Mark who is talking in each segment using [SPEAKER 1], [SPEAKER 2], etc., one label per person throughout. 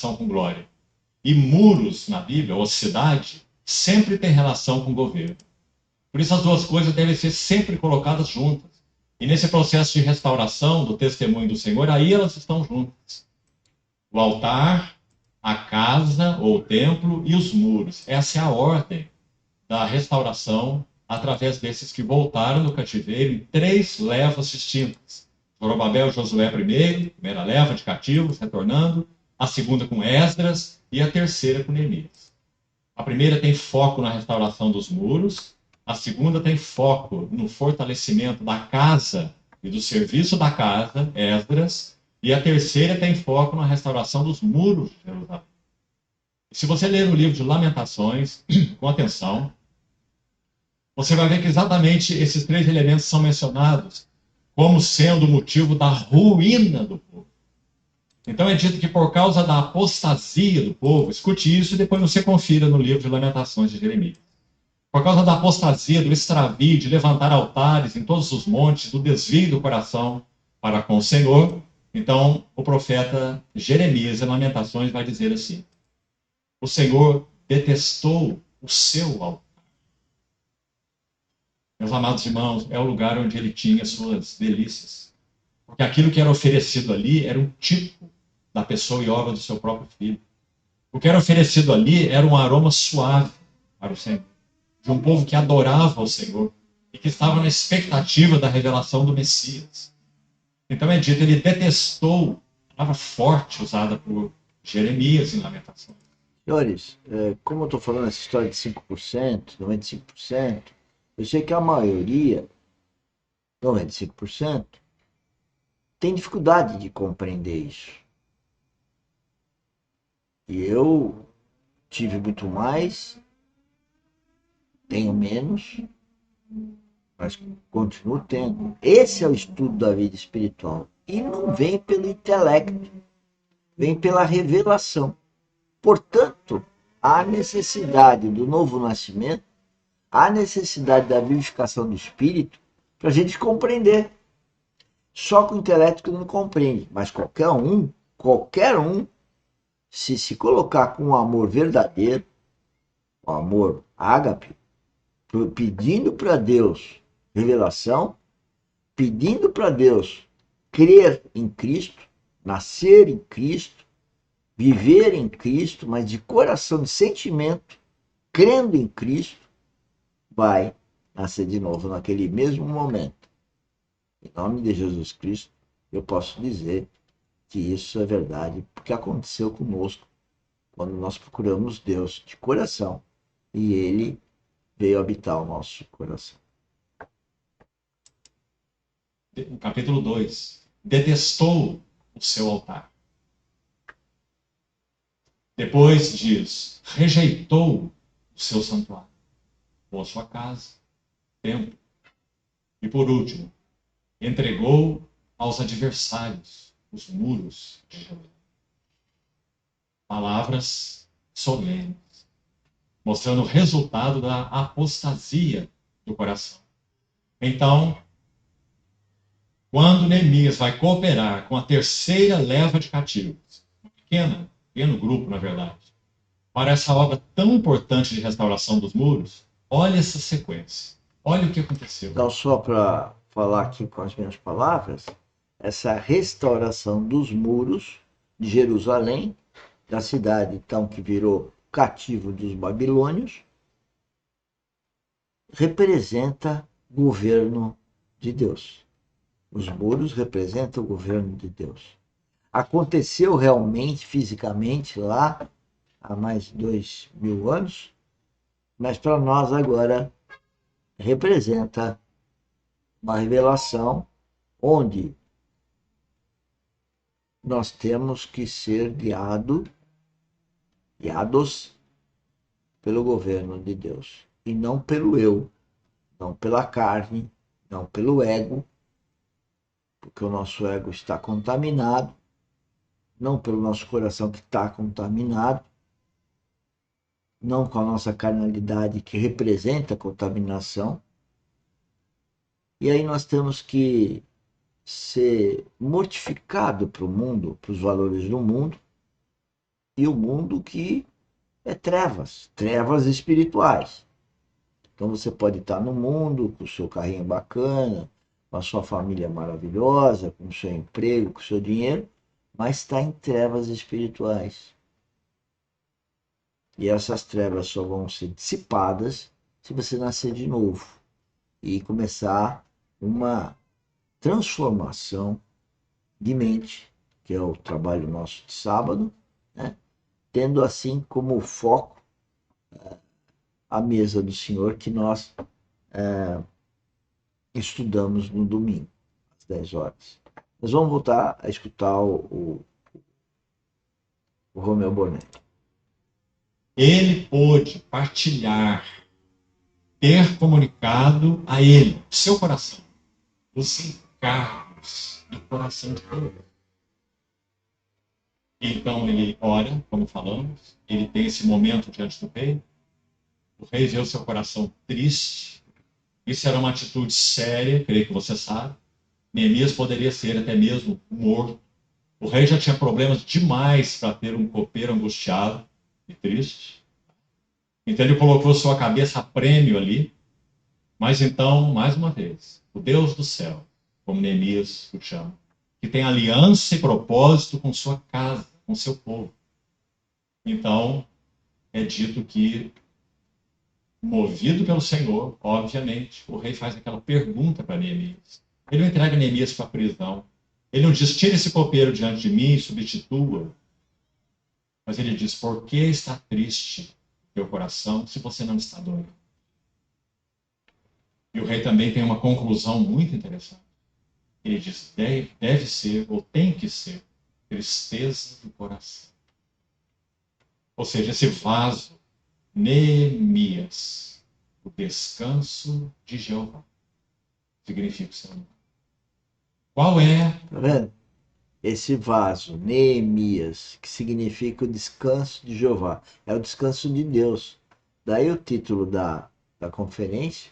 [SPEAKER 1] relação com glória. E muros na Bíblia, ou cidade, sempre tem relação com governo. Por isso as duas coisas devem ser sempre colocadas juntas. E nesse processo de restauração do testemunho do Senhor, aí elas estão juntas. O altar, a casa ou o templo e os muros. Essa é a ordem da restauração através desses que voltaram do cativeiro em 3 levas distintas. Zorobabel e Josué primeira leva de cativos, retornando, a segunda com Esdras e a terceira com Neemias. A primeira tem foco na restauração dos muros, a segunda tem foco no fortalecimento da casa e do serviço da casa, Esdras, e a terceira tem foco na restauração dos muros de Jerusalém. Se você ler o livro de Lamentações, com atenção, você vai ver que exatamente esses 3 elementos são mencionados como sendo o motivo da ruína do povo. Então é dito que por causa da apostasia do povo, escute isso e depois você confira no livro de Lamentações de Jeremias. Por causa da apostasia, do extravio, de levantar altares em todos os montes, do desvio do coração para com o Senhor, então o profeta Jeremias, em Lamentações, vai dizer assim: o Senhor detestou o seu altar. Meus amados irmãos, é o lugar onde ele tinha suas delícias. Porque aquilo que era oferecido ali era um tipo da pessoa e obra do seu próprio filho. O que era oferecido ali era um aroma suave para o Senhor, de um povo que adorava o Senhor e que estava na expectativa da revelação do Messias. Então é dito, ele detestou, a palavra forte usada por Jeremias em Lamentações.
[SPEAKER 2] Senhores, como eu estou falando essa história de 5%, 95%, eu sei que a maioria, 95%, tem dificuldade de compreender isso. E eu tive muito mais, tenho menos, mas continuo tendo. Esse é o estudo da vida espiritual. E não vem pelo intelecto, vem pela revelação. Portanto, há necessidade do novo nascimento, há necessidade da vivificação do espírito para a gente compreender. Só com o intelecto que não compreende, mas qualquer um, se colocar com um amor verdadeiro, o amor ágape, pedindo para Deus revelação, pedindo para Deus crer em Cristo, nascer em Cristo, viver em Cristo, mas de coração, de sentimento, crendo em Cristo, vai nascer de novo naquele mesmo momento. Em nome de Jesus Cristo, eu posso dizer que isso é verdade, porque aconteceu conosco quando nós procuramos Deus de coração e Ele veio habitar o nosso coração.
[SPEAKER 1] Capítulo 2. Detestou o seu altar. Depois diz, rejeitou o seu santuário, ou a sua casa, templo. E por último, entregou aos adversários os muros de Jerusalém. Palavras solenes, mostrando o resultado da apostasia do coração. Então, quando Neemias vai cooperar com a terceira leva de cativos, um pequeno grupo, na verdade, para essa obra tão importante de restauração dos muros, olha essa sequência. Olha o que aconteceu.
[SPEAKER 2] Então, só para falar aqui com as minhas palavras, essa restauração dos muros de Jerusalém, da cidade então que virou cativo dos babilônios, representa o governo de Deus. Os muros representam o governo de Deus. Aconteceu realmente, fisicamente, lá há mais de 2000 anos, mas para nós agora representa uma revelação onde nós temos que ser guiados pelo governo de Deus e não pelo eu, não pela carne, não pelo ego, porque o nosso ego está contaminado, não pelo nosso coração que está contaminado, não com a nossa carnalidade que representa a contaminação. E aí nós temos que ser mortificado para o mundo, para os valores do mundo, e o mundo que é trevas, trevas espirituais. Então você pode estar no mundo com o seu carrinho bacana, com a sua família maravilhosa, com o seu emprego, com o seu dinheiro, mas está em trevas espirituais. E essas trevas só vão ser dissipadas se você nascer de novo e começar uma transformação de mente, que é o trabalho nosso de sábado, né? Tendo assim como foco a mesa do Senhor que nós estudamos no domingo, às 10 horas. Nós vamos voltar a escutar o Romeu Bonetti.
[SPEAKER 1] Ele pôde partilhar, ter comunicado a ele, seu coração, os encargos do coração de Deus. Então ele ora, como falamos, ele tem esse momento diante do rei. O rei vê o seu coração triste. Isso era uma atitude séria, creio que você sabe. Neemias poderia ser até mesmo morto. O rei já tinha problemas demais para ter um copeiro angustiado e triste. Então ele colocou sua cabeça a prêmio ali. Mas então, mais uma vez, o Deus do céu, como Neemias o chama, que tem aliança e propósito com sua casa, com seu povo. Então, é dito que, movido pelo Senhor, obviamente, o rei faz aquela pergunta para Neemias. Ele não entrega Neemias para a prisão. Ele não diz, tira esse copeiro diante de mim e substitua. Mas ele diz, por que está triste o teu coração se você não está doido? E o rei também tem uma conclusão muito interessante. Ele diz, deve ser, ou tem que ser, tristeza do coração. Ou seja, esse vaso, Neemias, o descanso de Jeová, significa o seu nome. Qual é?
[SPEAKER 2] Tá vendo? Esse vaso, Neemias, que significa o descanso de Jeová, é o descanso de Deus. Daí o título da conferência,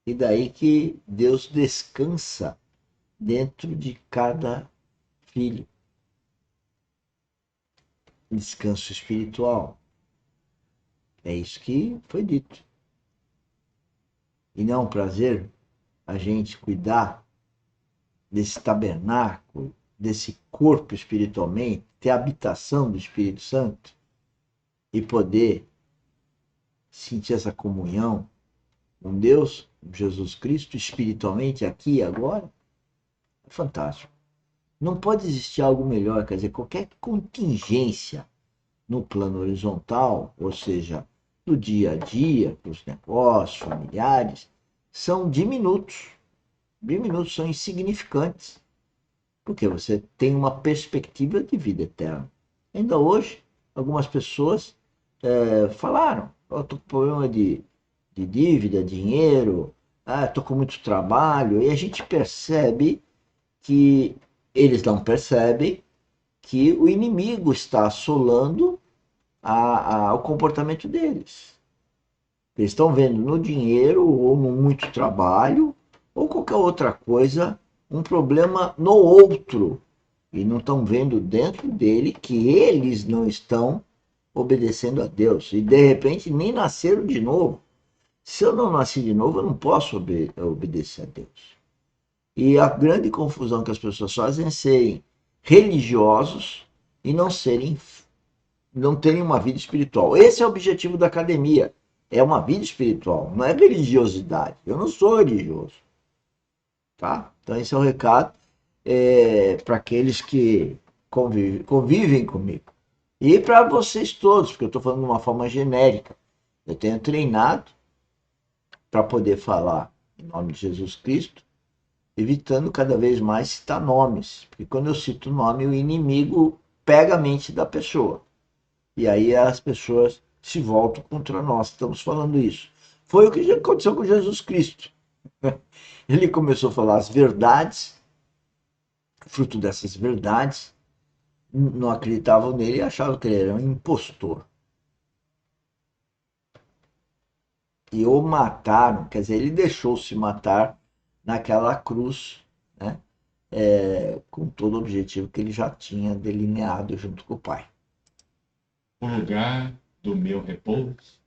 [SPEAKER 2] e daí que Deus descansa dentro de cada filho. Descanso espiritual. É isso que foi dito. E não é um prazer a gente cuidar desse tabernáculo, desse corpo espiritualmente, ter a habitação do Espírito Santo e poder sentir essa comunhão com Deus, com Jesus Cristo, espiritualmente, aqui e agora? É fantástico. Não pode existir algo melhor, quer dizer, qualquer contingência no plano horizontal, ou seja, do dia a dia, para os negócios familiares, são diminutos. Diminutos, são insignificantes, porque você tem uma perspectiva de vida eterna. Ainda hoje, algumas pessoas falaram, eu estou com problema de dívida, dinheiro, estou com muito trabalho, e a gente percebe que eles não percebem que o inimigo está assolando o comportamento deles. Eles estão vendo no dinheiro ou no muito trabalho ou qualquer outra coisa um problema no outro e não estão vendo dentro dele que eles não estão obedecendo a Deus e de repente nem nasceram de novo. Se eu não nasci de novo, eu não posso obedecer a Deus. E a grande confusão que as pessoas fazem é serem religiosos e não terem uma vida espiritual. Esse é o objetivo da academia. É uma vida espiritual, não é religiosidade. Eu não sou religioso. Tá? Então esse é o recado para aqueles que convivem comigo. E para vocês todos, porque eu estou falando de uma forma genérica. Eu tenho treinado para poder falar em nome de Jesus Cristo, evitando cada vez mais citar nomes. Porque quando eu cito nome, o inimigo pega a mente da pessoa. E aí as pessoas se voltam contra nós. Estamos falando isso. Foi o que já aconteceu com Jesus Cristo. Ele começou a falar as verdades, fruto dessas verdades, não acreditavam nele e achavam que ele era um impostor. E o mataram, quer dizer, ele deixou-se matar naquela cruz, né? Com todo o objetivo que ele já tinha delineado junto com o Pai.
[SPEAKER 1] o lugar do meu repouso.